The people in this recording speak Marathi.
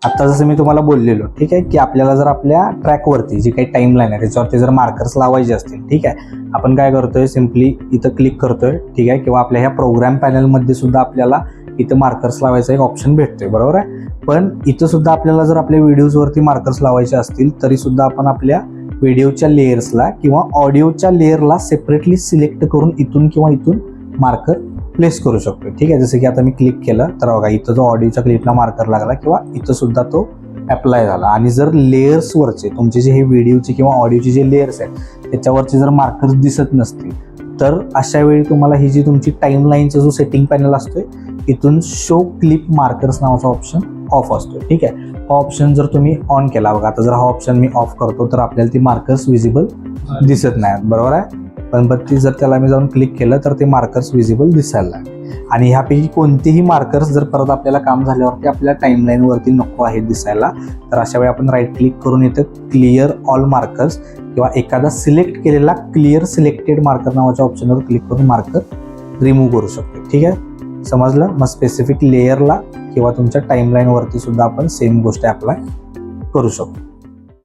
आता जसं मी तुम्हाला बोललेलो, ठीक आहे, की आपल्याला जर आपल्या ट्रॅकवरती जी काही टाईमलाईन आहे त्याच्यावरती जर मार्कर्स लावायचे असतील, ठीक आहे, आपण काय करतोय, सिम्पली इथं क्लिक करतोय, ठीक आहे, किंवा आपल्या ह्या प्रोग्राम पॅनलमध्ये सुद्धा आपल्याला इथं मार्कर्स लावायचा एक ऑप्शन भेटतोय, बरोबर आहे. पण इथं सुद्धा आपल्याला जर आपल्या व्हिडिओजवरती मार्कर्स लावायचे असतील तरी सुद्धा आपण आपल्या व्हिडिओच्या लेयर्सला किंवा ऑडिओच्या लेयरला सेपरेटली सिलेक्ट करून इथून किंवा इथून मार्कर प्लेस करू शकतो, ठीक आहे. जसं की आता मी क्लिक केलं तर बघा इथं जो ऑडिओच्या क्लिपला मार्कर लागला किंवा इथं सुद्धा तो अप्लाय झाला. आणि जर लेयर्सवरचे तुमचे जे हे व्हिडिओचे किंवा ऑडिओचे जे लेयर्स आहेत त्याच्यावरचे जर मार्कर्स दिसत नसतील तर अशा वेळी तुम्हाला ही जी तुमची टाईमलाईनचा जो सेटिंग पॅनल असतोय इथून शो क्लिप मार्कर्स नावाचा ऑप्शन ऑफ असतो, ठीक आहे. हा ऑप्शन जर तुम्ही ऑन केला, बघा आता जर हा ऑप्शन मी ऑफ करतो तर आपल्याला ती मार्कर्स विजिबल दिसत नाहीत, बरोबर आहे. पण ती जर त्याला मी जाऊन क्लिक केलं तर ते मार्कर्स विजिबल दिसायला लागले. आणि ह्यापैकी कोणतेही मार्कर्स जर परत आपल्याला काम झाल्यावरती आपल्या टाईमलाईनवरती नको आहेत दिसायला तर अशा वेळी आपण राईट क्लिक करून इथं क्लिअर ऑल मार्कर्स किंवा एखादा सिलेक्ट केलेला क्लिअर सिलेक्टेड मार्कर नावाच्या ऑप्शनवर क्लिक करून मार्कर रिमूव्ह करू शकतो, ठीक आहे. समजलं. मग स्पेसिफिक लेयरला किंवा तुमच्या टाईमलाईनवरती सुद्धा आपण सेम गोष्ट अप्लाय करू शकतो.